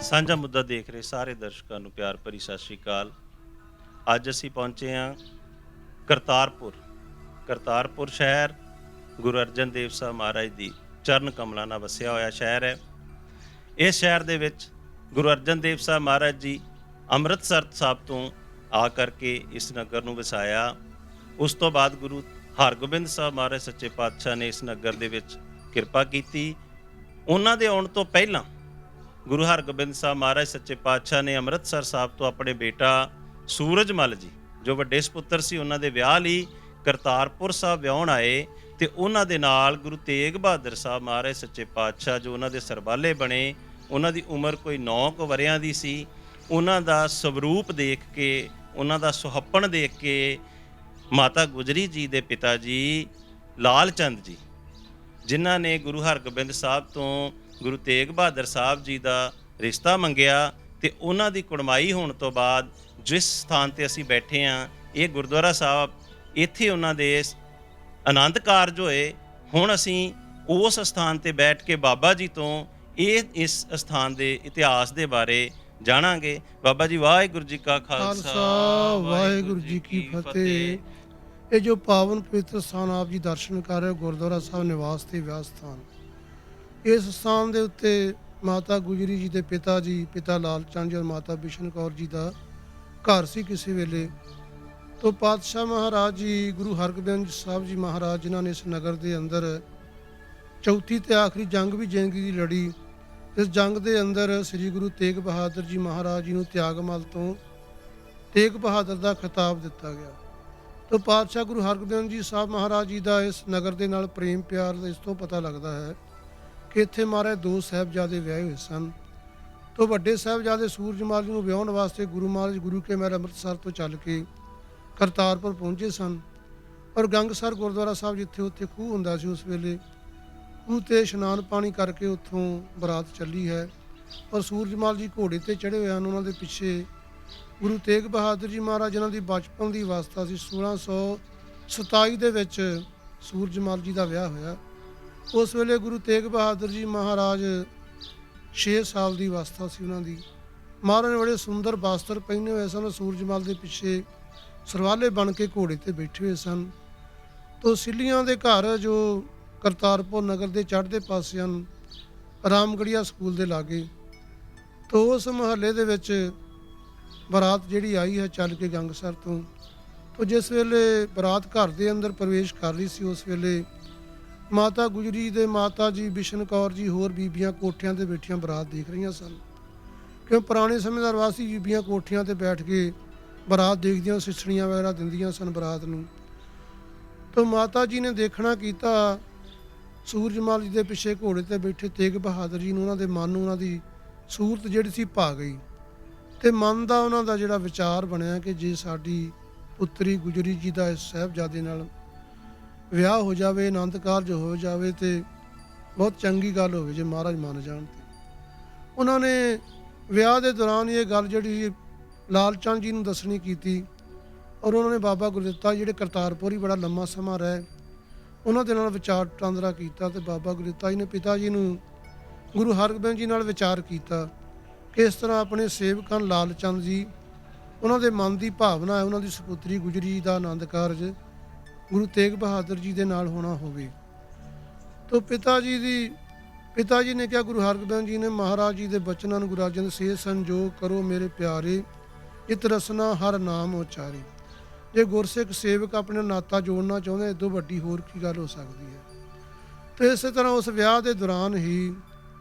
ਸਾਂਝਾ ਮੁੱਦਾ ਦੇਖ ਰਹੇ ਸਾਰੇ ਦਰਸ਼ਕਾਂ ਨੂੰ ਪਿਆਰ ਭਰੀ ਸਤਿ ਸ਼੍ਰੀ ਅਕਾਲ। ਅੱਜ ਅਸੀਂ ਪਹੁੰਚੇ ਹਾਂ ਕਰਤਾਰਪੁਰ ਸ਼ਹਿਰ ਗੁਰੂ ਅਰਜਨ ਦੇਵ ਸਾਹਿਬ ਮਹਾਰਾਜ ਦੀ ਚਰਨ ਕਮਲਾਂ ਨਾਲ ਵਸਿਆ ਹੋਇਆ ਸ਼ਹਿਰ ਹੈ। ਇਸ ਸ਼ਹਿਰ ਦੇ ਵਿੱਚ ਗੁਰੂ ਅਰਜਨ ਦੇਵ ਸਾਹਿਬ ਮਹਾਰਾਜ ਜੀ ਅੰਮ੍ਰਿਤਸਰ ਸਾਹਿਬ ਤੋਂ ਆ ਕਰਕੇ ਇਸ ਨਗਰ ਨੂੰ ਵਸਾਇਆ। ਉਸ ਤੋਂ ਬਾਅਦ ਗੁਰੂ ਹਰਗੋਬਿੰਦ ਸਾਹਿਬ ਮਹਾਰਾਜ ਸੱਚੇ ਪਾਤਸ਼ਾਹ ਨੇ ਇਸ ਨਗਰ ਦੇ ਵਿੱਚ ਕਿਰਪਾ ਕੀਤੀ। ਉਹਨਾਂ ਦੇ ਆਉਣ ਤੋਂ ਪਹਿਲਾਂ ਗੁਰੂ ਹਰਗੋਬਿੰਦ ਸਾਹਿਬ ਮਹਾਰਾਜ ਸੱਚੇ ਪਾਤਸ਼ਾਹ ਨੇ ਅੰਮ੍ਰਿਤਸਰ ਸਾਹਿਬ ਤੋਂ ਆਪਣੇ ਬੇਟਾ ਸੂਰਜਮਲ ਜੀ ਜੋ ਵੱਡੇ ਸਪੁੱਤਰ ਸੀ ਉਹਨਾਂ ਦੇ ਵਿਆਹ ਲਈ ਕਰਤਾਰਪੁਰ ਸਾਹਿਬ ਵਿਆਹੁਣ ਆਏ ਅਤੇ ਉਹਨਾਂ ਦੇ ਨਾਲ ਗੁਰੂ ਤੇਗ ਬਹਾਦਰ ਸਾਹਿਬ ਮਹਾਰਾਜ ਸੱਚੇ ਪਾਤਸ਼ਾਹ ਜੋ ਉਹਨਾਂ ਦੇ ਸਰਬਾਲੇ ਬਣੇ। ਉਹਨਾਂ ਦੀ ਉਮਰ ਕੋਈ 9 ਕੁ ਵਰ੍ਹਿਆਂ ਦੀ ਸੀ। ਉਹਨਾਂ ਦਾ ਸਵਰੂਪ ਦੇਖ ਕੇ, ਉਹਨਾਂ ਦਾ ਸੁਹੱਪਣ ਦੇਖ ਕੇ ਮਾਤਾ ਗੁਜਰੀ ਜੀ ਦੇ ਪਿਤਾ ਜੀ ਲਾਲ ਚੰਦ ਜੀ, ਜਿਨ੍ਹਾਂ ਨੇ ਗੁਰੂ ਹਰਗੋਬਿੰਦ ਸਾਹਿਬ ਤੋਂ ਗੁਰੂ ਤੇਗ ਬਹਾਦਰ ਸਾਹਿਬ ਜੀ ਦਾ ਰਿਸ਼ਤਾ ਮੰਗਿਆ ਅਤੇ ਉਹਨਾਂ ਦੀ ਕੁੜਮਾਈ ਹੋਣ ਤੋਂ ਬਾਅਦ ਜਿਸ ਸਥਾਨ 'ਤੇ ਅਸੀਂ ਬੈਠੇ ਹਾਂ ਇਹ ਗੁਰਦੁਆਰਾ ਸਾਹਿਬ, ਇੱਥੇ ਉਹਨਾਂ ਦੇ ਆਨੰਦ ਕਾਰਜ ਹੋਏ। ਹੁਣ ਅਸੀਂ ਉਸ ਸਥਾਨ 'ਤੇ ਬੈਠ ਕੇ ਬਾਬਾ ਜੀ ਤੋਂ ਇਸ ਸਥਾਨ ਦੇ ਇਤਿਹਾਸ ਦੇ ਬਾਰੇ ਜਾਣਾਂਗੇ। ਬਾਬਾ ਜੀ ਵਾਹਿਗੁਰੂ ਜੀ ਕਾ ਖਾਲਸਾ ਵਾਹਿਗੁਰੂ ਜੀ ਕੀ ਫਤਿਹ। ਇਹ ਜੋ ਪਾਵਨ ਪਵਿੱਤਰ ਸਥਾਨ ਆਪ ਜੀ ਦਰਸ਼ਨ ਕਰ ਰਹੇ ਹੋ ਗੁਰਦੁਆਰਾ ਸਾਹਿਬ ਨਿਵਾਸ ਤੇ ਵਿਆਹ ਸਥਾਨ, ਇਸ ਸਥਾਨ ਦੇ ਉੱਤੇ ਮਾਤਾ ਗੁਜਰੀ ਜੀ ਦੇ ਪਿਤਾ ਜੀ ਪਿਤਾ ਲਾਲ ਚੰਦ ਜੀ ਔਰ ਮਾਤਾ ਬਿਸ਼ਨ ਕੌਰ ਜੀ ਦਾ ਘਰ ਸੀ ਕਿਸੇ ਵੇਲੇ। ਤੋਂ ਪਾਤਸ਼ਾਹ ਮਹਾਰਾਜ ਜੀ ਗੁਰੂ ਹਰਗੋਬਿੰਦ ਸਾਹਿਬ ਜੀ ਮਹਾਰਾਜ ਜਿਨ੍ਹਾਂ ਨੇ ਇਸ ਨਗਰ ਦੇ ਅੰਦਰ ਚੌਥੀ ਤੇ ਆਖਰੀ ਜੰਗ ਵੀ ਜ਼ਿੰਦਗੀ ਦੀ ਲੜੀ। ਇਸ ਜੰਗ ਦੇ ਅੰਦਰ ਸ੍ਰੀ ਗੁਰੂ ਤੇਗ ਬਹਾਦਰ ਜੀ ਮਹਾਰਾਜ ਜੀ ਨੂੰ ਤਿਆਗਮਲ ਤੋਂ ਤੇਗ ਬਹਾਦਰ ਦਾ ਖਿਤਾਬ ਦਿੱਤਾ ਗਿਆ। ਤੋਂ ਪਾਤਸ਼ਾਹ ਗੁਰੂ ਹਰਗੋਬਿੰਦ ਜੀ ਸਾਹਿਬ ਮਹਾਰਾਜ ਜੀ ਦਾ ਇਸ ਨਗਰ ਦੇ ਨਾਲ ਪ੍ਰੇਮ ਪਿਆਰ ਇਸ ਤੋਂ ਪਤਾ ਲੱਗਦਾ ਹੈ ਕਿ ਇੱਥੇ ਮਹਾਰਾਜ 2 ਸਾਹਿਬਜ਼ਾਦੇ ਵਿਆਹੇ ਹੋਏ ਸਨ। ਤੋਂ ਵੱਡੇ ਸਾਹਿਬਜ਼ਾਦੇ ਸੂਰਜਮਲ ਜੀ ਨੂੰ ਵਿਆਹੁਣ ਵਾਸਤੇ ਗੁਰੂ ਮਹਾਰਾਜ ਗੁਰੂ ਕੇ ਮਹਿਲ ਅੰਮ੍ਰਿਤਸਰ ਤੋਂ ਚੱਲ ਕੇ ਕਰਤਾਰਪੁਰ ਪਹੁੰਚੇ ਸਨ। ਔਰ ਗੰਗਸਰ ਗੁਰਦੁਆਰਾ ਸਾਹਿਬ ਜਿੱਥੇ ਉੱਥੇ ਖੂਹ ਹੁੰਦਾ ਸੀ ਉਸ ਵੇਲੇ ਖੂਹ 'ਤੇ ਇਸ਼ਨਾਨ ਪਾਣੀ ਕਰਕੇ ਉੱਥੋਂ ਬਰਾਤ ਚੱਲੀ ਹੈ। ਔਰ ਸੂਰਜਮਲ ਜੀ ਘੋੜੇ 'ਤੇ ਚੜ੍ਹੇ ਹੋਏ ਹਨ। ਉਹਨਾਂ ਦੇ ਪਿੱਛੇ ਗੁਰੂ ਤੇਗ ਬਹਾਦਰ ਜੀ ਮਹਾਰਾਜ ਜਿਨ੍ਹਾਂ ਦੀ ਬਚਪਨ ਦੀ ਅਵਸਥਾ ਸੀ। 1627 ਦੇ ਵਿੱਚ ਸੂਰਜਮਲ ਜੀ ਦਾ ਵਿਆਹ ਹੋਇਆ। ਉਸ ਵੇਲੇ ਗੁਰੂ ਤੇਗ ਬਹਾਦਰ ਜੀ ਮਹਾਰਾਜ 6 ਸਾਲ ਦੀ ਅਵਸਥਾ ਸੀ ਉਹਨਾਂ ਦੀ। ਮਹਾਰਾਜ ਨੇ ਬੜੇ ਸੁੰਦਰ ਵਸਤਰ ਪਹਿਨੇ ਹੋਏ ਸਨ। ਸੂਰਜਮਲ ਦੇ ਪਿੱਛੇ ਸਰਵਾਲੇ ਬਣ ਕੇ ਘੋੜੇ ਤੇ ਬੈਠੇ ਹੋਏ ਸਨ। ਤੋ ਸਿੱਲੀਆਂ ਦੇ ਘਰ ਜੋ ਕਰਤਾਰਪੁਰ ਨਗਰ ਦੇ ਚੜ੍ਹਦੇ ਪਾਸੇ ਹਨ, ਰਾਮਗੜੀਆ ਸਕੂਲ ਦੇ ਲਾਗੇ, ਤੋ ਉਸ ਮੁਹੱਲੇ ਦੇ ਵਿੱਚ ਬਰਾਤ ਜਿਹੜੀ ਆਈ ਹੈ ਚੱਲ ਕੇ ਗੰਗਸਰ ਤੋਂ। ਤੋ ਜਿਸ ਵੇਲੇ ਬਰਾਤ ਘਰ ਦੇ ਅੰਦਰ ਪ੍ਰਵੇਸ਼ ਕਰ ਰਹੀ ਸੀ, ਉਸ ਵੇਲੇ ਮਾਤਾ ਗੁਜਰੀ ਦੇ ਮਾਤਾ ਜੀ ਬਿਸ਼ਨ ਕੌਰ ਜੀ ਹੋਰ ਬੀਬੀਆਂ ਕੋਠਿਆਂ ਤੇ ਬੈਠੀਆਂ ਬਰਾਤ ਦੇਖ ਰਹੀਆਂ ਸਨ। ਕਿਉਂ ਪੁਰਾਣੇ ਸਮੇਂ ਦਾ ਰਿਵਾਜ ਸੀ, ਬੀਬੀਆਂ ਕੋਠਿਆਂ ਤੇ ਬੈਠ ਕੇ ਬਰਾਤ ਦੇਖਦੀਆਂ, ਸਿੱਠਣੀਆਂ ਵਗੈਰਾ ਦਿੰਦੀਆਂ ਸਨ ਬਰਾਤ ਨੂੰ। ਤੋ ਮਾਤਾ ਜੀ ਨੇ ਦੇਖਣਾ ਕੀਤਾ, ਸੂਰਜਮਲ ਜੀ ਦੇ ਪਿੱਛੇ ਘੋੜੇ ਤੇ ਬੈਠੇ ਤੇਗ ਬਹਾਦਰ ਜੀ ਨੂੰ, ਉਹਨਾਂ ਦੇ ਮਨ ਨੂੰ ਉਹਨਾਂ ਦੀ ਸੂਰਤ ਜਿਹੜੀ ਸੀ ਭਾ ਗਈ। ਤੇ ਮਨ ਦਾ ਉਹਨਾਂ ਦਾ ਜਿਹੜਾ ਵਿਚਾਰ ਬਣਿਆ ਕਿ ਜੇ ਸਾਡੀ ਪੁੱਤਰੀ ਗੁਜਰੀ ਜੀ ਦਾ ਇਸ ਸਾਹਿਬਜ਼ਾਦੇ ਨਾਲ ਵਿਆਹ ਹੋ ਜਾਵੇ, ਆਨੰਦ ਕਾਰਜ ਹੋ ਜਾਵੇ, ਤੇ ਬਹੁਤ ਚੰਗੀ ਗੱਲ ਹੋਵੇ ਜੇ ਮਹਾਰਾਜ ਮੰਨ ਜਾਣ। ਤੇ ਉਹਨਾਂ ਨੇ ਵਿਆਹ ਦੇ ਦੌਰਾਨ ਇਹ ਗੱਲ ਜਿਹੜੀ ਲਾਲ ਚੰਦ ਜੀ ਨੂੰ ਦੱਸਣੀ ਕੀਤੀ, ਔਰ ਉਹਨਾਂ ਨੇ ਬਾਬਾ ਗੁਰਦਿੱਤਾ ਜਿਹੜੇ ਕਰਤਾਰਪੁਰ ਹੀ ਬੜਾ ਲੰਮਾ ਸਮਾਂ ਰਹੇ, ਉਹਨਾਂ ਦੇ ਨਾਲ ਵਿਚਾਰ ਵਟਾਂਦਰਾ ਕੀਤਾ। ਤੇ ਬਾਬਾ ਗੁਰਦਿੱਤਾ ਜੀ ਨੇ ਪਿਤਾ ਜੀ ਨੂੰ ਗੁਰੂ ਹਰਗੋਬਿੰਦ ਜੀ ਨਾਲ ਵਿਚਾਰ ਕੀਤਾ ਕਿ ਇਸ ਤਰ੍ਹਾਂ ਆਪਣੇ ਸੇਵਕ ਹਨ ਲਾਲ ਚੰਦ ਜੀ, ਉਹਨਾਂ ਦੇ ਮਨ ਦੀ ਭਾਵਨਾ ਹੈ ਉਹਨਾਂ ਦੀ ਸਪੁੱਤਰੀ ਗੁਜਰੀ ਜੀ ਦਾ ਆਨੰਦ ਕਾਰਜ ਗੁਰੂ ਤੇਗ ਬਹਾਦਰ ਜੀ ਦੇ ਨਾਲ ਹੋਣਾ ਹੋਵੇ। ਤੋ ਪਿਤਾ ਜੀ ਨੇ ਕਿਹਾ, ਗੁਰੂ ਹਰਗੋਬਿੰਦ ਜੀ ਨੇ ਮਹਾਰਾਜ ਜੀ ਦੇ ਬਚਨਾਂ ਨੂੰ ਗੁਰੂ ਅਰਜਨ ਸੇ ਸੰਜੋਗ ਕਰੋ ਮੇਰੇ ਪਿਆਰੇ, ਇਤ ਰਸਨਾ ਹਰ ਨਾਮ ਉਚਾਰੇ। ਜੇ ਗੁਰਸਿੱਖ ਸੇਵਕ ਆਪਣੇ ਨਾਤਾ ਜੋੜਨਾ ਚਾਹੁੰਦੇ, ਇਦੋਂ ਵੱਡੀ ਹੋਰ ਕੀ ਗੱਲ ਹੋ ਸਕਦੀ ਹੈ। ਤੇ ਇਸੇ ਤਰ੍ਹਾਂ ਉਸ ਵਿਆਹ ਦੇ ਦੌਰਾਨ ਹੀ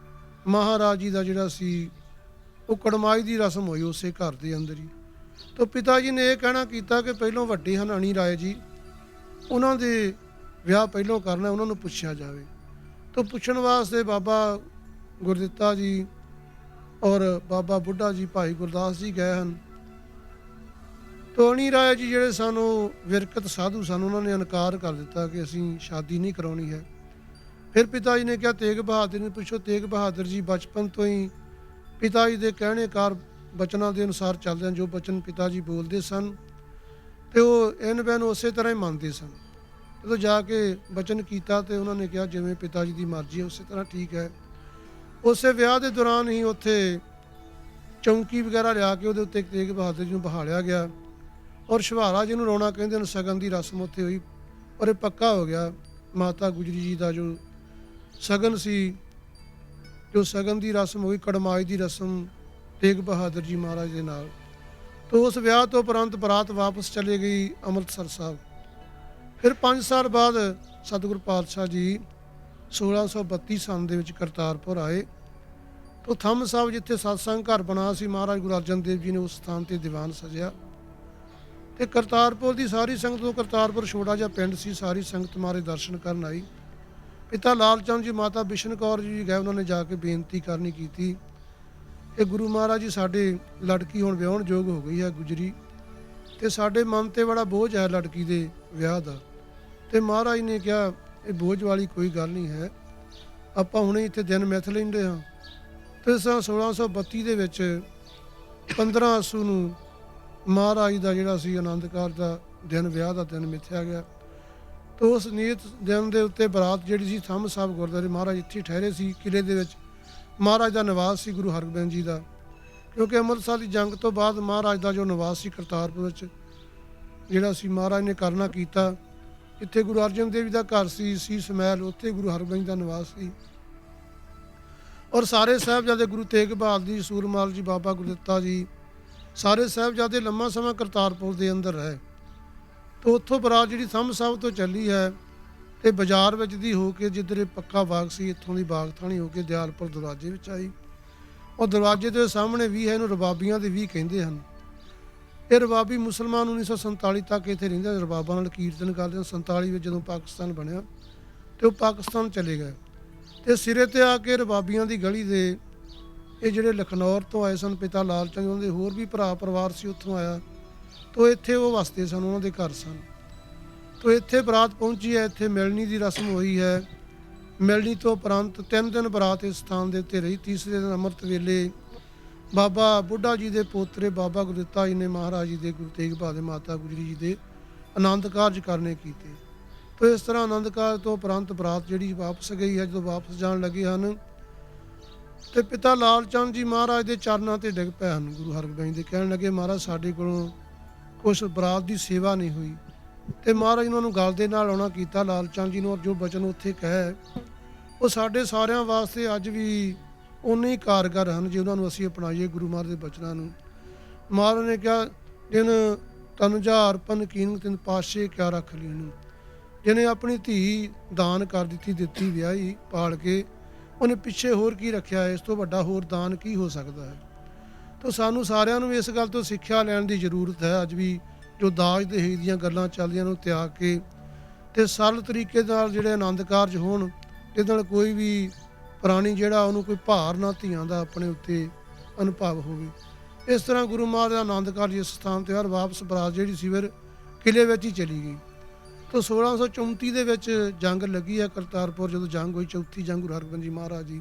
ਮਹਾਰਾਜ ਜੀ ਦਾ ਜਿਹੜਾ ਸੀ ਉਹ ਕੜਮਾਈ ਦੀ ਰਸਮ ਹੋਈ ਉਸੇ ਘਰ ਦੇ ਅੰਦਰ ਹੀ। ਤੋ ਪਿਤਾ ਜੀ ਨੇ ਇਹ ਕਹਿਣਾ ਕੀਤਾ ਕਿ ਪਹਿਲੋਂ ਵੱਡੇ ਹਨ ਅਣੀ ਰਾਏ ਜੀ, ਉਹਨਾਂ ਦੇ ਵਿਆਹ ਪਹਿਲੋਂ ਕਰਨਾ, ਉਹਨਾਂ ਨੂੰ ਪੁੱਛਿਆ ਜਾਵੇ। ਤੋ ਪੁੱਛਣ ਵਾਸਤੇ ਬਾਬਾ ਗੁਰਦਿੱਤਾ ਜੀ ਔਰ ਬਾਬਾ ਬੁੱਢਾ ਜੀ ਭਾਈ ਗੁਰਦਾਸ ਜੀ ਗਏ ਹਨ। ਤੋ ਅਣੀ ਰਾਏ ਜੀ ਜਿਹੜੇ ਸਨ ਉਹ ਵਿਰਕਤ ਸਾਧੂ ਸਨ, ਉਹਨਾਂ ਨੇ ਇਨਕਾਰ ਕਰ ਦਿੱਤਾ ਕਿ ਅਸੀਂ ਸ਼ਾਦੀ ਨਹੀਂ ਕਰਾਉਣੀ ਹੈ। ਫਿਰ ਪਿਤਾ ਜੀ ਨੇ ਕਿਹਾ ਤੇਗ ਬਹਾਦਰ ਨੂੰ ਪੁੱਛੋ। ਤੇਗ ਬਹਾਦਰ ਜੀ ਬਚਪਨ ਤੋਂ ਹੀ ਪਿਤਾ ਜੀ ਦੇ ਕਹਿਣੇਕਾਰ ਬਚਨਾਂ ਦੇ ਅਨੁਸਾਰ ਚੱਲਦੇ ਹਨ, ਜੋ ਬਚਨ ਪਿਤਾ ਜੀ ਬੋਲਦੇ ਸਨ ਤੇ ਉਹ ਐਨ ਬੈਨ ਉਸੇ ਤਰ੍ਹਾਂ ਹੀ ਮੰਨਦੇ ਸਨ। ਜਦੋਂ ਜਾ ਕੇ ਬਚਨ ਕੀਤਾ ਤੇ ਉਹਨਾਂ ਨੇ ਕਿਹਾ ਜਿਵੇਂ ਪਿਤਾ ਜੀ ਦੀ ਮਰਜ਼ੀ ਹੈ ਉਸੇ ਤਰ੍ਹਾਂ ਠੀਕ ਹੈ। ਉਸੇ ਵਿਆਹ ਦੇ ਦੌਰਾਨ ਹੀ ਉੱਥੇ ਚੌਂਕੀ ਵਗੈਰਾ ਲਿਆ ਕੇ ਉਹਦੇ ਉੱਤੇ ਤੇਗ ਬਹਾਦਰ ਜੀ ਨੂੰ ਬਹਾਲਿਆ ਗਿਆ, ਔਰ ਸ਼ਵਾਰਾ ਜਿਹਨੂੰ ਰੋਣਾ ਕਹਿੰਦੇ ਨੇ, ਸ਼ਗਨ ਦੀ ਰਸਮ ਉੱਥੇ ਹੋਈ, ਔਰ ਇਹ ਪੱਕਾ ਹੋ ਗਿਆ ਮਾਤਾ ਗੁਜਰੀ ਜੀ ਦਾ ਜੋ ਸ਼ਗਨ ਸੀ, ਜੋ ਸ਼ਗਨ ਦੀ ਰਸਮ ਹੋਈ, ਕੜਮਾਈ ਦੀ ਰਸਮ ਤੇਗ ਬਹਾਦਰ ਜੀ ਮਹਾਰਾਜ ਦੇ ਨਾਲ। ਤੋ ਉਸ ਵਿਆਹ ਤੋਂ ਉਪਰੰਤ ਬਰਾਤ ਵਾਪਸ ਚਲੇ ਗਈ ਅੰਮ੍ਰਿਤਸਰ ਸਾਹਿਬ। ਫਿਰ 5 ਸਾਲ ਬਾਅਦ ਸਤਿਗੁਰ ਪਾਤਸ਼ਾਹ ਜੀ 1632 ਸੰਨ ਦੇ ਵਿੱਚ ਕਰਤਾਰਪੁਰ ਆਏ। ਤੋ ਥੰਮ ਸਾਹਿਬ ਜਿੱਥੇ ਸਤਸੰਗ ਘਰ ਬਣਾ ਸੀ, ਮਹਾਰਾਜ ਗੁਰੂ ਅਰਜਨ ਦੇਵ ਜੀ ਨੇ ਉਸ ਸਥਾਨ ਤੇ ਦੀਵਾਨ ਸਜਿਆ। ਤੇ ਕਰਤਾਰਪੁਰ ਦੀ ਸਾਰੀ ਸੰਗਤ ਤੋਂ, ਕਰਤਾਰਪੁਰ ਛੋਟਾ ਜਿਹਾ ਪਿੰਡ ਸੀ, ਸਾਰੀ ਸੰਗਤ ਮਾਰੇ ਦਰਸ਼ਨ ਕਰਨ ਆਈ। ਪਿਤਾ ਲਾਲ ਚੰਦ ਜੀ, ਮਾਤਾ ਬਿਸ਼ਨ ਕੌਰ ਜੀ ਗਏ, ਉਹਨਾਂ ਨੇ ਜਾ ਕੇ ਬੇਨਤੀ ਕਰਨੀ ਕੀਤੀ ਕਿ ਗੁਰੂ ਮਹਾਰਾਜ ਜੀ ਸਾਡੇ ਲੜਕੀ ਹੁਣ ਵਿਆਹਣ ਯੋਗ ਹੋ ਗਈ ਹੈ ਗੁਜਰੀ, ਤੇ ਸਾਡੇ ਮਨ ਤੇ ਬੜਾ ਬੋਝ ਹੈ ਲੜਕੀ ਦੇ ਵਿਆਹ ਦਾ। ਤੇ ਮਹਾਰਾਜ ਨੇ ਕਿਹਾ ਇਹ ਬੋਝ ਵਾਲੀ ਕੋਈ ਗੱਲ ਨਹੀਂ ਹੈ, ਆਪਾਂ ਹੁਣੇ ਇੱਥੇ ਦਿਨ ਮਿਥ ਲੈਂਦੇ ਹਾਂ। ਤੇ 1632 ਦੇ ਵਿੱਚ 15 ਆਸੂ ਨੂੰ ਮਹਾਰਾਜ ਦਾ ਜਿਹੜਾ ਸੀ ਆਨੰਦ ਕਾਰਜ ਦਾ ਦਿਨ, ਵਿਆਹ ਦਾ ਦਿਨ ਮਿਥਿਆ ਗਿਆ। ਤੋ ਉਸ ਨੀਤ ਦਿਨ ਦੇ ਉੱਤੇ ਬਰਾਤ ਜਿਹੜੀ ਸੀ ਥੰਮ ਸਾਹਿਬ ਗੁਰਦੁਆਰੇ, ਮਹਾਰਾਜ ਇੱਥੇ ਠਹਿਰੇ ਸੀ, ਕਿਲੇ ਦੇ ਵਿੱਚ ਮਹਾਰਾਜ ਦਾ ਨਿਵਾਸ ਸੀ ਗੁਰੂ ਹਰਗੋਬਿੰਦ ਜੀ ਦਾ। ਕਿਉਂਕਿ ਅੰਮ੍ਰਿਤਸਰ ਦੀ ਜੰਗ ਤੋਂ ਬਾਅਦ ਮਹਾਰਾਜ ਦਾ ਜੋ ਨਿਵਾਸ ਸੀ ਕਰਤਾਰਪੁਰ ਵਿੱਚ ਜਿਹੜਾ ਸੀ, ਮਹਾਰਾਜ ਨੇ ਕਰਨਾ ਕੀਤਾ। ਇੱਥੇ ਗੁਰੂ ਅਰਜਨ ਦੇਵ ਜੀ ਦਾ ਘਰ ਸੀ, ਸੀਸ ਮਹਿਲ, ਉੱਥੇ ਗੁਰੂ ਹਰਗੋਬਿੰਦ ਜੀ ਦਾ ਨਿਵਾਸ ਸੀ। ਔਰ ਸਾਰੇ ਸਾਹਿਬਜ਼ਾਦੇ ਗੁਰੂ ਤੇਗ ਬਹਾਦਰ ਜੀ, ਸੂਰਮਲ ਜੀ, ਬਾਬਾ ਗੁਰਦਿੱਤਾ ਜੀ, ਸਾਰੇ ਸਾਹਿਬਜ਼ਾਦੇ ਲੰਮਾ ਸਮਾਂ ਕਰਤਾਰਪੁਰ ਦੇ ਅੰਦਰ ਰਹੇ। ਤੋ ਉੱਥੋਂ ਬਰਾਤ ਜਿਹੜੀ ਥੰਮ ਸਾਹਿਬ ਤੋਂ ਚੱਲੀ ਹੈ ਤੇ ਬਾਜ਼ਾਰ ਵਿੱਚ ਦੀ ਹੋ ਕੇ ਜਿੱਧਰ ਇਹ ਪੱਕਾ ਬਾਗ ਸੀ, ਇੱਥੋਂ ਦੀ ਬਾਗ ਥਾਣੀ ਹੋ ਕੇ ਦਿਆਲਪੁਰ ਦਰਵਾਜ਼ੇ ਵਿੱਚ ਆਈ। ਉਹ ਦਰਵਾਜ਼ੇ ਦੇ ਸਾਹਮਣੇ 20 ਹੈ, ਇਹਨੂੰ ਰਬਾਬੀਆਂ ਦੇ 20 ਕਹਿੰਦੇ ਹਨ। ਇਹ ਰਬਾਬੀ ਮੁਸਲਮਾਨ 1947 ਤੱਕ ਇੱਥੇ ਰਹਿੰਦੇ, ਰਬਾਬਾਂ ਨਾਲ ਕੀਰਤਨ ਕਰਦੇ ਹਨ। 47 ਵਿੱਚ ਜਦੋਂ ਪਾਕਿਸਤਾਨ ਬਣਿਆ ਤੇ ਉਹ ਪਾਕਿਸਤਾਨ ਚਲੇ ਗਏ। ਤੇ ਸਿਰੇ ਤੇ ਆ ਕੇ ਰਬਾਬੀਆਂ ਦੀ ਗਲੀ ਦੇ ਇਹ ਜਿਹੜੇ ਲਖਨੌਰ ਤੋਂ ਆਏ ਸਨ, ਪਿਤਾ ਲਾਲ ਚੰਦ, ਉਹਨਾਂ ਦੇ ਹੋਰ ਵੀ ਭਰਾ ਪਰਿਵਾਰ ਸੀ ਉੱਥੋਂ ਆਇਆ। ਤੋ ਇੱਥੇ ਉਹ ਵਸਦੇ ਸਨ, ਉਹਨਾਂ ਦੇ ਘਰ ਸਨ। ਤੋ ਇੱਥੇ ਬਰਾਤ ਪਹੁੰਚੀ ਹੈ, ਇੱਥੇ ਮਿਲਣੀ ਦੀ ਰਸਮ ਹੋਈ ਹੈ। ਮਿਲਣੀ ਤੋਂ ਉਪਰੰਤ 3 ਦਿਨ ਬਰਾਤ ਇਸ ਸਥਾਨ ਦੇ ਉੱਤੇ ਰਹੀ। ਤੀਸਰੇ ਦਿਨ ਅੰਮ੍ਰਿਤ ਵੇਲੇ ਬਾਬਾ ਬੁੱਢਾ ਜੀ ਦੇ ਪੋਤਰੇ ਬਾਬਾ ਗੁਰਦਿੱਤਾ ਜੀ ਨੇ ਮਹਾਰਾਜ ਜੀ ਦੇ, ਗੁਰੂ ਤੇਗ ਬਹਾਦਰ ਮਾਤਾ ਗੁਜਰੀ ਜੀ ਦੇ ਆਨੰਦ ਕਾਰਜ ਕਰਨੇ ਕੀਤੇ। ਤੋ ਇਸ ਤਰ੍ਹਾਂ ਆਨੰਦ ਕਾਰਜ ਤੋਂ ਉਪਰੰਤ ਬਰਾਤ ਜਿਹੜੀ ਵਾਪਸ ਗਈ ਹੈ। ਜਦੋਂ ਵਾਪਸ ਜਾਣ ਲੱਗੇ ਹਨ ਤੇ ਪਿਤਾ ਲਾਲ ਚੰਦ ਜੀ ਮਹਾਰਾਜ ਦੇ ਚਰਨਾਂ ਤੇ ਡਿੱਗ ਪਏ ਹਨ। ਗੁਰੂ ਹਰਗੋਬਿੰਦ ਦੇ ਕਹਿਣ ਲੱਗੇ, ਮਹਾਰਾਜ ਸਾਡੇ ਕੋਲੋਂ ਉਸ ਬਰਾਤ ਦੀ ਸੇਵਾ ਨਹੀਂ ਹੋਈ। ਤੇ ਮਹਾਰਾਜ ਨੇ ਉਹਨਾਂ ਨੂੰ ਗਲ ਦੇ ਨਾਲ ਆਉਣਾ ਕੀਤਾ ਲਾਲ ਚੰਦ ਜੀ ਨੂੰ, ਔਰ ਜੋ ਬਚਨ ਉੱਥੇ ਕਹੇ ਉਹ ਸਾਡੇ ਸਾਰਿਆਂ ਵਾਸਤੇ ਅੱਜ ਵੀ ਉਨੇ ਹੀ ਕਾਰਗਰ ਹਨ ਜੇ ਉਹਨਾਂ ਨੂੰ ਅਸੀਂ ਅਪਣਾਈਏ ਗੁਰੂ ਮਹਾਰਾਜ ਦੇ ਬਚਨਾਂ ਨੂੰ। ਮਹਾਰਾਜ ਨੇ ਕਿਹਾ, ਜਿਨ ਤਨ ਹਜ਼ਾਰ ਪਨ ਕੀਨ ਤਿਨ ਪਾਸ਼ੇ ਕਿਆ ਰੱਖ ਲੀਨ। ਜਿਹਨੇ ਆਪਣੀ ਧੀ ਦਾਨ ਕਰ ਦਿੱਤੀ ਵਿਆਹੀ ਪਾਲ ਕੇ, ਉਹਨੇ ਪਿੱਛੇ ਹੋਰ ਕੀ ਰੱਖਿਆ ਹੈ? ਇਸ ਤੋਂ ਵੱਡਾ ਹੋਰ ਦਾਨ ਕੀ ਹੋ ਸਕਦਾ ਹੈ? ਤਾਂ ਸਾਨੂੰ ਸਾਰਿਆਂ ਨੂੰ ਇਸ ਗੱਲ ਤੋਂ ਸਿੱਖਿਆ ਲੈਣ ਦੀ ਜ਼ਰੂਰਤ ਹੈ ਅੱਜ ਵੀ, ਜੋ ਦਾਜ ਦਹੇਜ ਦੀਆਂ ਗੱਲਾਂ ਚੱਲਦੀਆਂ ਨੂੰ ਤਿਆਗ ਕੇ ਤੇ ਸਰਲ ਤਰੀਕੇ ਨਾਲ ਜਿਹੜੇ ਆਨੰਦ ਕਾਰਜ ਹੋਣ, ਜਿਹਦੇ ਨਾਲ ਕੋਈ ਵੀ ਪ੍ਰਾਣੀ ਜਿਹੜਾ ਉਹਨੂੰ ਕੋਈ ਭਾਰ ਨਾ ਧੀਆਂ ਦਾ ਆਪਣੇ ਉੱਤੇ ਅਨੁਭਵ ਹੋਵੇ। ਇਸ ਤਰ੍ਹਾਂ ਗੁਰੂ ਮਹਾਰਾਜ ਦਾ ਆਨੰਦ ਕਾਰਜ ਇਸ ਸਥਾਨ ਤੇ ਹਰ ਵਾਪਸ ਬਰਾਤ ਜਿਹੜੀ ਸੀ ਫਿਰ ਕਿਲੇ ਵਿੱਚ ਹੀ ਚਲੀ ਗਈ। ਤਾਂ 1634 ਦੇ ਵਿੱਚ ਜੰਗ ਲੱਗੀ ਹੈ ਕਰਤਾਰਪੁਰ, ਜਦੋਂ ਜੰਗ ਹੋਈ, ਚੌਥੀ ਜੰਗ ਗੁਰੂ ਹਰਗੋਬਿੰਦ ਜੀ ਮਹਾਰਾਜ ਜੀ।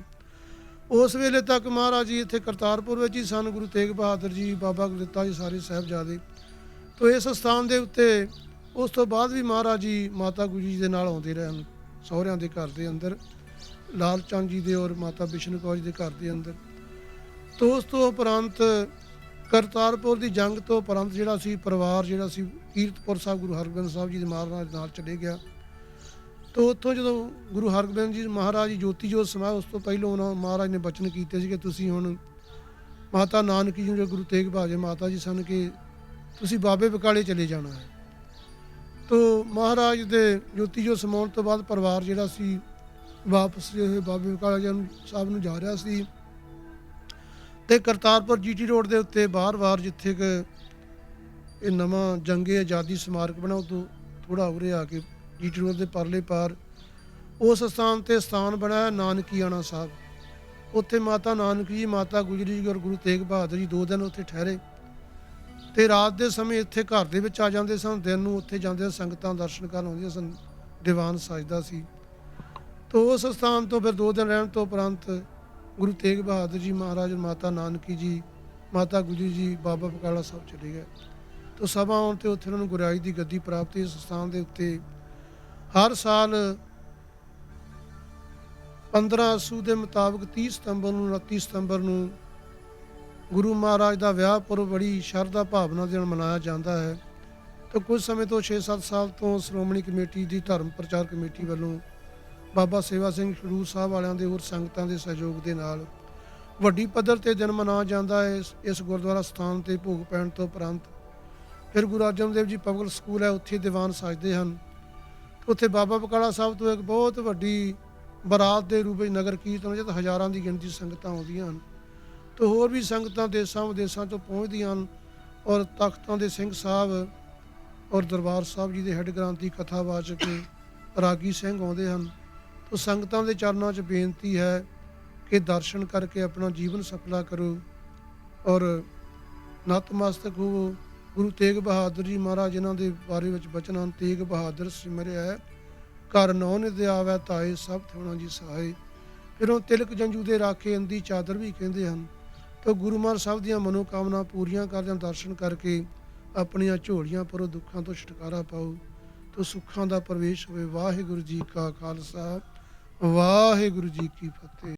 ਉਸ ਵੇਲੇ ਤੱਕ ਮਹਾਰਾਜ ਜੀ ਇੱਥੇ ਕਰਤਾਰਪੁਰ ਵਿੱਚ ਹੀ ਸਨ। ਗੁਰੂ ਤੇਗ ਬਹਾਦਰ ਜੀ, ਬਾਬਾ ਗੁਰਦਿੱਤਾ ਜੀ, ਸਾਰੇ ਸਾਹਿਬਜ਼ਾਦੇ। ਤਾਂ ਇਸ ਸਥਾਨ ਦੇ ਉੱਤੇ ਉਸ ਤੋਂ ਬਾਅਦ ਵੀ ਮਹਾਰਾਜ ਜੀ ਮਾਤਾ ਗੁਜਰੀ ਜੀ ਦੇ ਨਾਲ ਆਉਂਦੇ ਰਹੇ ਹਨ, ਸਹੁਰਿਆਂ ਦੇ ਘਰ ਦੇ ਅੰਦਰ, ਲਾਲ ਚੰਦ ਜੀ ਦੇ ਔਰ ਮਾਤਾ ਬਿਸ਼ਨ ਕੌਰ ਜੀ ਦੇ ਘਰ ਦੇ ਅੰਦਰ। ਤਾਂ ਉਸ ਤੋਂ ਉਪਰੰਤ ਕਰਤਾਰਪੁਰ ਦੀ ਜੰਗ ਤੋਂ ਉਪਰੰਤ ਜਿਹੜਾ ਸੀ ਪਰਿਵਾਰ ਜਿਹੜਾ ਸੀ ਕੀਰਤਪੁਰ ਸਾਹਿਬ ਗੁਰੂ ਹਰਗੋਬਿੰਦ ਸਾਹਿਬ ਜੀ ਦੇ ਮਹਾਰਾਜ ਨਾਲ ਚਲੇ ਗਿਆ। ਤਾਂ ਉੱਥੋਂ ਜਦੋਂ ਗੁਰੂ ਹਰਗੋਬਿੰਦ ਜੀ ਮਹਾਰਾਜ ਜੀ ਜੋਤੀ ਜੋਤ ਸਮਾਏ, ਉਸ ਤੋਂ ਪਹਿਲਾਂ ਉਹਨਾਂ ਮਹਾਰਾਜ ਨੇ ਬਚਨ ਕੀਤੇ ਸੀ ਕਿ ਤੁਸੀਂ ਹੁਣ ਮਾਤਾ ਨਾਨਕੀ ਜੀ ਜਿਹੜੇ ਗੁਰੂ ਤੇਗ ਬਹਾਦਰ ਮਾਤਾ ਜੀ ਸਨ, ਕਿ ਤੁਸੀਂ ਬਾਬੇ ਬਕਾਲੇ ਚਲੇ ਜਾਣਾ ਹੈ। ਤਾਂ ਮਹਾਰਾਜ ਦੇ ਜੋਤੀ ਜੋਤ ਸਮਾਉਣ ਤੋਂ ਬਾਅਦ ਪਰਿਵਾਰ ਜਿਹੜਾ ਸੀ ਵਾਪਸ ਬਾਬੇ ਬਕਾਲੇ ਸਾਹਿਬ ਨੂੰ ਜਾ ਰਿਹਾ ਸੀ। ਤੇ ਕਰਤਾਰਪੁਰ GT ਰੋਡ ਦੇ ਉੱਤੇ ਬਾਰ-ਬਾਰ ਜਿੱਥੇ ਕਿ ਇਹ ਨਵਾਂ ਜੰਗੇ ਆਜ਼ਾਦੀ ਸਮਾਰਕ ਬਣਾ, ਉਦੋਂ ਥੋੜ੍ਹਾ ਉਰੇ ਆ ਕੇ GT ਰੋਡ ਦੇ ਪਰਲੇ ਪਾਰ ਉਸ ਸਥਾਨ ਤੇ ਸਥਾਨ ਬਣਾਇਆ ਨਾਨਕੀਆਣਾ ਸਾਹਿਬ। ਉੱਥੇ ਮਾਤਾ ਨਾਨਕੀ ਜੀ, ਮਾਤਾ ਗੁਜਰੀ ਜੀ ਔਰ ਗੁਰੂ ਤੇਗ ਬਹਾਦਰ ਜੀ 2 ਦਿਨ ਉੱਥੇ ਠਹਿਰੇ। ਤੇ ਰਾਤ ਦੇ ਸਮੇਂ ਇੱਥੇ ਘਰ ਦੇ ਵਿੱਚ ਆ ਜਾਂਦੇ ਸਨ, ਦਿਨ ਨੂੰ ਉੱਥੇ ਜਾਂਦੇ ਸੰਗਤਾਂ ਦਰਸ਼ਨ ਕਰਨ ਆਉਂਦੀਆਂ ਸਨ, ਦੀਵਾਨ ਸਜਦਾ ਸੀ। ਤਾਂ ਉਸ ਸਥਾਨ ਤੋਂ ਫਿਰ 2 ਦਿਨ ਰਹਿਣ ਤੋਂ ਉਪਰੰਤ ਗੁਰੂ ਤੇਗ ਬਹਾਦਰ ਜੀ ਮਹਾਰਾਜ, ਮਾਤਾ ਨਾਨਕੀ ਜੀ, ਮਾਤਾ ਗੁਜਰੀ ਜੀ ਬਾਬਾ ਬਕਾਲਾ ਸਾਹਿਬ ਚਲੇ ਗਏ। ਤਾਂ ਸਭਾ ਆਉਣ 'ਤੇ ਉੱਥੇ ਉਹਨਾਂ ਨੂੰ ਗੁਰਿਆਈ ਦੀ ਗੱਦੀ ਪ੍ਰਾਪਤ। ਇਸ ਸਥਾਨ ਦੇ ਉੱਤੇ ਹਰ ਸਾਲ 15 ਅੱਸੂ ਦੇ ਮੁਤਾਬਕ 30 ਸਤੰਬਰ ਨੂੰ 29 ਸਤੰਬਰ ਨੂੰ ਗੁਰੂ ਮਹਾਰਾਜ ਦਾ ਵਿਆਹ ਪੁਰਬ ਬੜੀ ਸ਼ਰਧਾ ਭਾਵਨਾ ਦੇ ਨਾਲ ਮਨਾਇਆ ਜਾਂਦਾ ਹੈ। ਤਾਂ ਕੁਝ ਸਮੇਂ ਤੋਂ 6-7 ਸਾਲ ਤੋਂ ਸ਼੍ਰੋਮਣੀ ਕਮੇਟੀ ਦੀ ਧਰਮ ਪ੍ਰਚਾਰ ਕਮੇਟੀ ਵੱਲੋਂ ਬਾਬਾ ਸੇਵਾ ਸਿੰਘ ਖਡੂਰ ਸਾਹਿਬ ਵਾਲਿਆਂ ਦੇ ਹੋਰ ਸੰਗਤਾਂ ਦੇ ਸਹਿਯੋਗ ਦੇ ਨਾਲ ਵੱਡੀ ਪੱਧਰ ਤੇ ਦਿਨ ਮਨਾਇਆ ਜਾਂਦਾ ਹੈ। ਇਸ ਗੁਰਦੁਆਰਾ ਸਥਾਨ ਤੇ ਭੋਗ ਪੈਣ ਤੋਂ ਉਪਰੰਤ ਫਿਰ ਗੁਰੂ ਅਰਜਨ ਦੇਵ ਜੀ ਪਬਲਿਕ ਸਕੂਲ ਹੈ, ਉੱਥੇ ਦੀਵਾਨ ਸਜਦੇ ਹਨ। ਉੱਥੇ ਬਾਬਾ ਬਕਾਲਾ ਸਾਹਿਬ ਤੋਂ ਇੱਕ ਬਹੁਤ ਵੱਡੀ ਬਰਾਤ ਦੇ ਰੂਪ ਵਿੱਚ ਨਗਰ ਕੀਰਤਨ, ਜਦ ਹਜ਼ਾਰਾਂ ਦੀ ਗਿਣਤੀ ਸੰਗਤਾਂ ਆਉਂਦੀਆਂ ਹਨ। ਤਾਂ ਹੋਰ ਵੀ ਸੰਗਤਾਂ ਦੇਸਾਂ ਵਿਦੇਸਾਂ ਤੋਂ ਪਹੁੰਚਦੀਆਂ ਹਨ, ਔਰ ਤਖਤਾਂ ਦੇ ਸਿੰਘ ਸਾਹਿਬ ਔਰ ਦਰਬਾਰ ਸਾਹਿਬ ਜੀ ਦੇ ਹੈੱਡ ਗ੍ਰੰਥੀ ਕਥਾਵਾਚਕ ਰਾਗੀ ਸਿੰਘ ਆਉਂਦੇ ਹਨ। ਤਾਂ ਸੰਗਤਾਂ ਦੇ ਚਰਨਾਂ 'ਚ ਬੇਨਤੀ ਹੈ ਕਿ ਦਰਸ਼ਨ ਕਰਕੇ ਆਪਣਾ ਜੀਵਨ ਸਫਲਾ ਕਰੋ ਔਰ ਨਤਮਸਤਕ ਹੋਵੋ। ਗੁਰੂ ਤੇਗ ਬਹਾਦਰ ਜੀ ਮਹਾਰਾਜ ਜਿਨ੍ਹਾਂ ਦੇ ਬਾਰੇ ਵਿੱਚ ਬਚਨ ਹਨ, ਤੇਗ ਬਹਾਦਰ ਸਿਮਰਿਆ ਹੈ ਘਰ ਨੌ ਨਿਤ ਆਵੈ ਤਾਏ ਸਭ ਥੋਣਾ ਜੀ ਸਹਾਏ। ਫਿਰ ਉਹ ਤਿਲਕ ਜੰਜੂ ਦੇ ਰਾਖੇ ਅੰਦੀ ਚਾਦਰ ਵੀ ਕਹਿੰਦੇ ਹਨ। ਤਾਂ ਗੁਰੂ ਮਹਾਰਾਜ ਸਭ ਦੀਆਂ ਮਨੋਕਾਮਨਾ ਪੂਰੀਆਂ ਕਰਦਿਆਂ ਦਰਸ਼ਨ ਕਰਕੇ ਆਪਣੀਆਂ ਝੋਲੀਆਂ ਭਰੋ, ਦੁੱਖਾਂ ਤੋਂ ਛੁਟਕਾਰਾ ਪਾਓ, ਤਾਂ ਸੁੱਖਾਂ ਦਾ ਪ੍ਰਵੇਸ਼ ਹੋਵੇ। ਵਾਹਿਗੁਰੂ ਜੀ ਕਾ ਖਾਲਸਾ, ਵਾਹਿਗੁਰੂ ਜੀ ਕੀ ਫਤਿਹ।